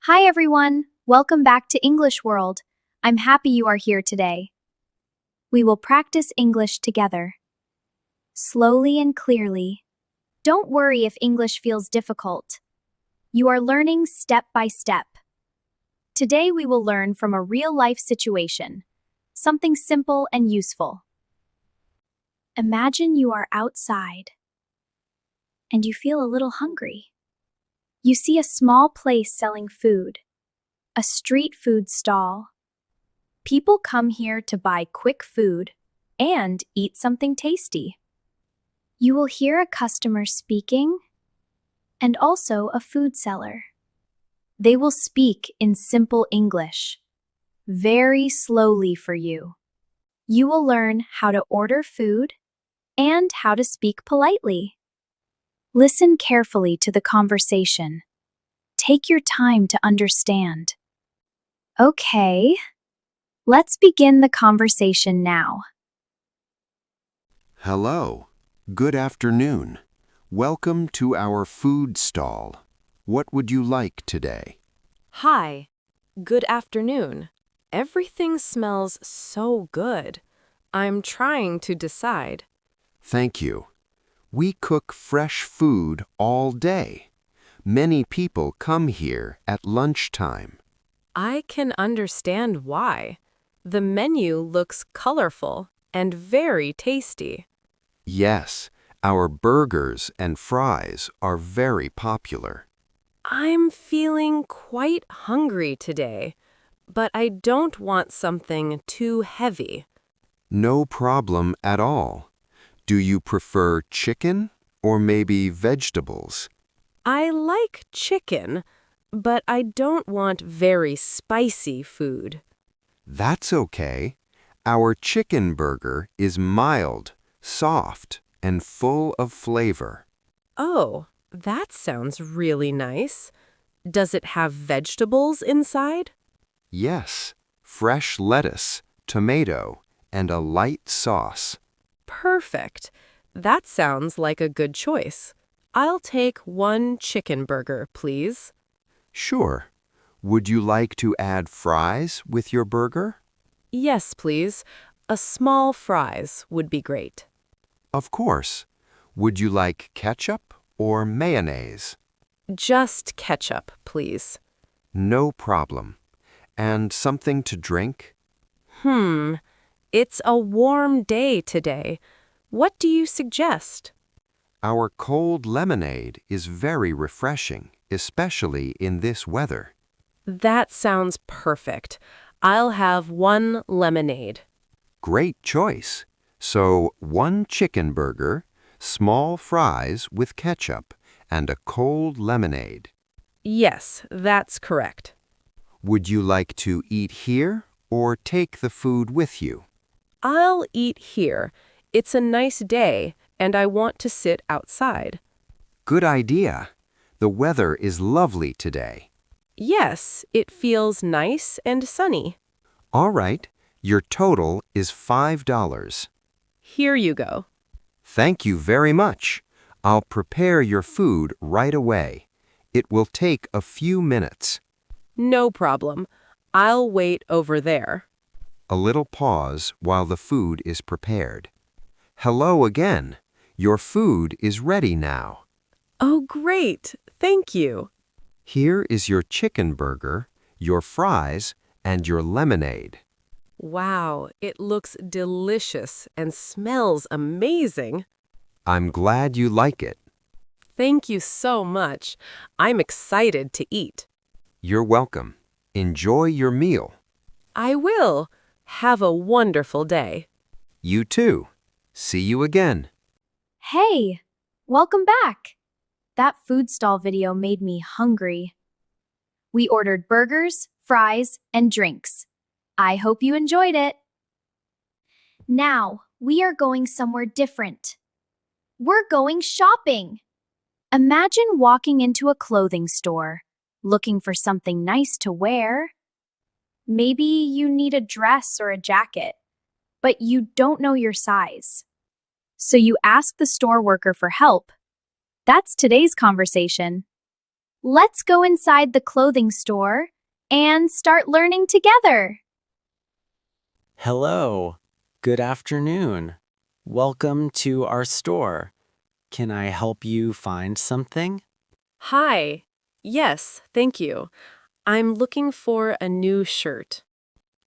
Hi everyone, welcome back to English World. I'm happy you are here today. We will practice English together. Slowly and clearly. Don't worry if English feels difficult. You are learning step by step. Today we will learn from a real-life situation, something simple and useful. Imagine you are outside and you feel a little hungry. You see a small place selling food, a street food stall. People come here to buy quick food and eat something tasty. You will hear a customer speaking and also a food seller. They will speak in simple English, very slowly for you. You will learn how to order food and how to speak politely. Listen carefully to the conversation. Take your time to understand. Okay, let's begin the conversation now. Hello. Good afternoon. Welcome to our food stall. What would you like today? Hi. Good afternoon. Everything smells so good. I'm trying to decide. Thank you. We cook fresh food all day. Many people come here at lunchtime. I can understand why. The menu looks colorful and very tasty. Yes, our burgers and fries are very popular. I'm feeling quite hungry today, but I don't want something too heavy. No problem at all. Do you prefer chicken or maybe vegetables? I like chicken, but I don't want very spicy food. That's okay. Our chicken burger is mild, soft, and full of flavor. Oh, that sounds really nice. Does it have vegetables inside? Yes, fresh lettuce, tomato, and a light sauce. Perfect. That sounds like a good choice. I'll take one chicken burger, please. Sure. Would you like to add fries with your burger? Yes, please. A small fries would be great. Of course. Would you like ketchup or mayonnaise? Just ketchup, please. No problem. And something to drink? It's a warm day today. What do you suggest? Our cold lemonade is very refreshing, especially in this weather. That sounds perfect. I'll have one lemonade. Great choice. So, one chicken burger, small fries with ketchup, and a cold lemonade. Yes, that's correct. Would you like to eat here or take the food with you? I'll eat here. It's a nice day, and I want to sit outside. Good idea. The weather is lovely today. Yes, it feels nice and sunny. All right, your total is $5. Here you go. Thank you very much. I'll prepare your food right away. It will take a few minutes. No problem. I'll wait over there. A little pause while the food is prepared. Hello again. Your food is ready now. Oh, great. Thank you. Here is your chicken burger, your fries, and your lemonade. Wow, it looks delicious and smells amazing. I'm glad you like it. Thank you so much. I'm excited to eat. You're welcome. Enjoy your meal. I will. Have a wonderful day. You too. See you again. Hey, welcome back. That food stall video made me hungry. We ordered burgers, fries, and drinks. I hope you enjoyed it. Now, we are going somewhere different. We're going shopping. Imagine walking into a clothing store, looking for something nice to wear. Maybe you need a dress or a jacket, but you don't know your size. So you ask the store worker for help. That's today's conversation. Let's go inside the clothing store and start learning together. Hello. Good afternoon. Welcome to our store. Can I help you find something? Hi. Yes, thank you. I'm looking for a new shirt.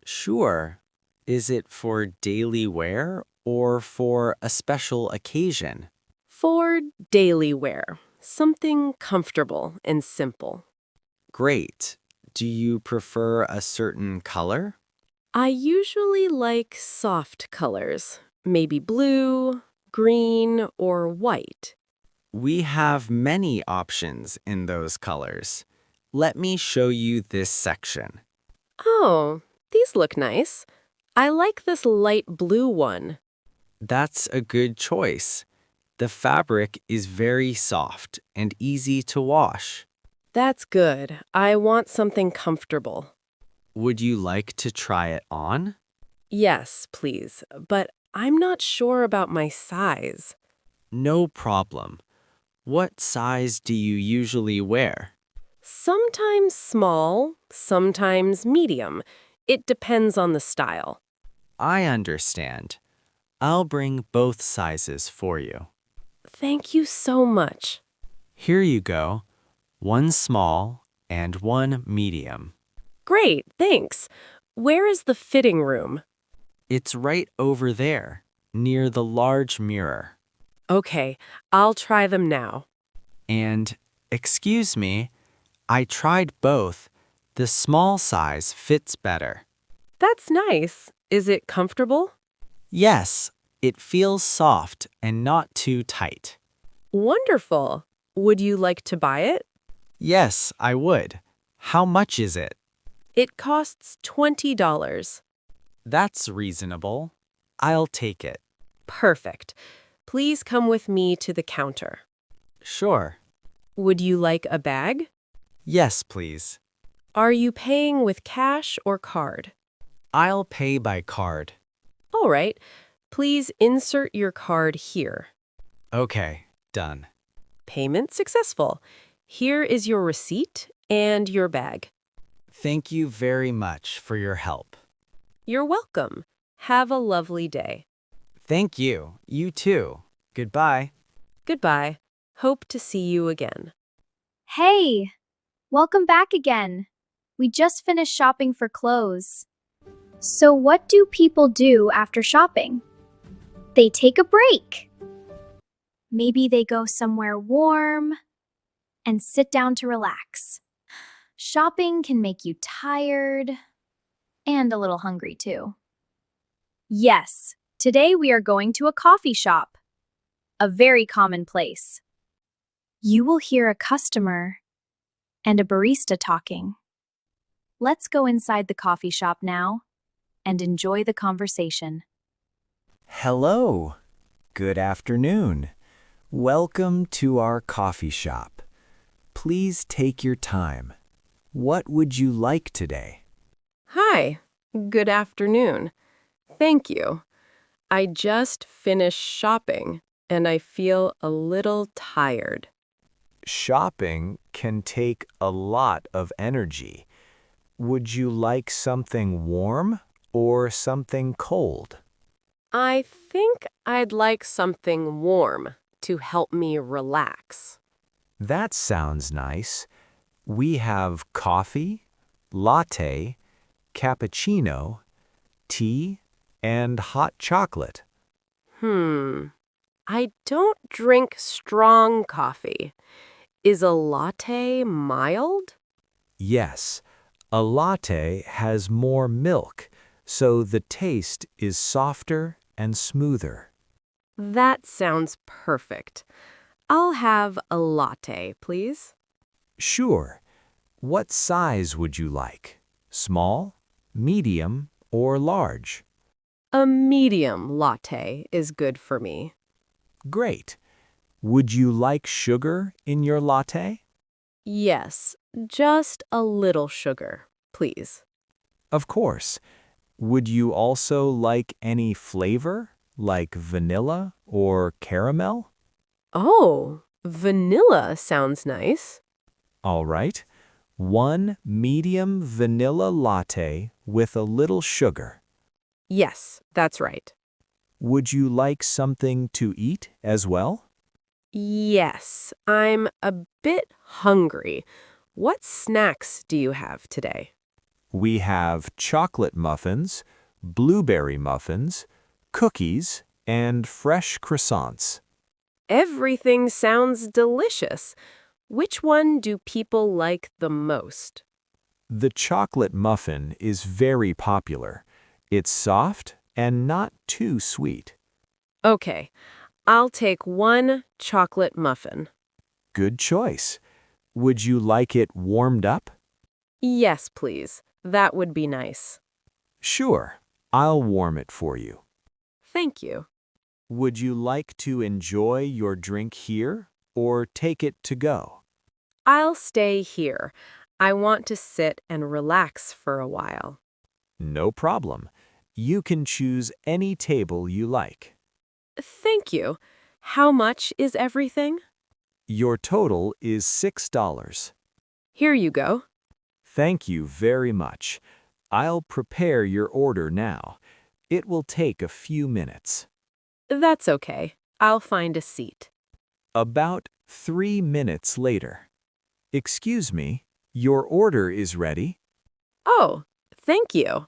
Sure. Is it for daily wear or for a special occasion? For daily wear. Something comfortable and simple. Great. Do you prefer a certain color? I usually like soft colors. Maybe blue, green, or white. We have many options in those colors. Let me show you this section. Oh, these look nice. I like this light blue one. That's a good choice. The fabric is very soft and easy to wash. That's good. I want something comfortable. Would you like to try it on? Yes, please, but I'm not sure about my size. No problem. What size do you usually wear? Sometimes small, sometimes medium. It depends on the style. I understand. I'll bring both sizes for you. Thank you so much. Here you go. One small and one medium. Great, thanks. Where is the fitting room? It's right over there, near the large mirror. Okay, I'll try them now. And, excuse me, I tried both. The small size fits better. That's nice. Is it comfortable? Yes, it feels soft and not too tight. Wonderful. Would you like to buy it? Yes, I would. How much is it? It costs $20. That's reasonable. I'll take it. Perfect. Please come with me to the counter. Sure. Would you like a bag? Yes, please. Are you paying with cash or card? I'll pay by card. All right. Please insert your card here. Okay, done. Payment successful. Here is your receipt and your bag. Thank you very much for your help. You're welcome. Have a lovely day. Thank you. You too. Goodbye. Goodbye. Hope to see you again. Hey, welcome back again. We just finished shopping for clothes. So, what do people do after shopping? They take a break. Maybe they go somewhere warm and sit down to relax. Shopping can make you tired and a little hungry too. Yes, today we are going to a coffee shop, a very common place. You will hear a customer and a barista talking. Let's go inside the coffee shop now and enjoy the conversation. Hello. Good afternoon. Welcome to our coffee shop. Please take your time. What would you like today? Hi. Good afternoon. Thank you. I just finished shopping and I feel a little tired. Shopping can take a lot of energy. Would you like something warm or something cold? I think I'd like something warm to help me relax. That sounds nice. We have coffee, latte, cappuccino, tea, and hot chocolate. I don't drink strong coffee. Is a latte mild? Yes, a latte has more milk, so the taste is softer and smoother. That sounds perfect. I'll have a latte, please. Sure. What size would you like? Small, medium, or large? A medium latte is good for me. Great. Would you like sugar in your latte? Yes, just a little sugar, please. Of course. Would you also like any flavor, like vanilla or caramel? Oh, vanilla sounds nice. All right. 1 medium vanilla latte with a little sugar. Yes, that's right. Would you like something to eat as well? Yes, I'm a bit hungry. What snacks do you have today? We have chocolate muffins, blueberry muffins, cookies, and fresh croissants. Everything sounds delicious. Which one do people like the most? The chocolate muffin is very popular. It's soft and not too sweet. Okay, I'll take 1 chocolate muffin. Good choice. Would you like it warmed up? Yes, please. That would be nice. Sure, I'll warm it for you. Thank you. Would you like to enjoy your drink here or take it to go? I'll stay here. I want to sit and relax for a while. No problem. You can choose any table you like. Thank you. How much is everything? Your total is $6. Here you go. Thank you very much. I'll prepare your order now. It will take a few minutes. That's okay. I'll find a seat. About 3 minutes later. Excuse me, your order is ready. Oh, thank you.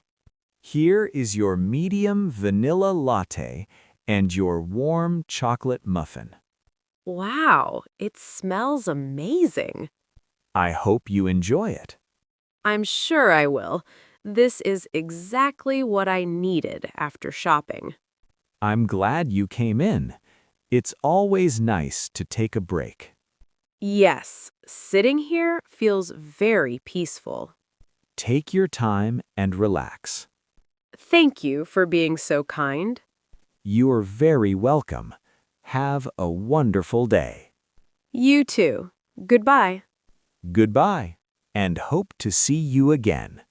Here is your medium vanilla latte and your warm chocolate muffin. Wow, it smells amazing. I hope you enjoy it. I'm sure I will. This is exactly what I needed after shopping. I'm glad you came in. It's always nice to take a break. Yes, sitting here feels very peaceful. Take your time and relax. Thank you for being so kind. You're very welcome. Have a wonderful day. You too. Goodbye. Goodbye, and hope to see you again.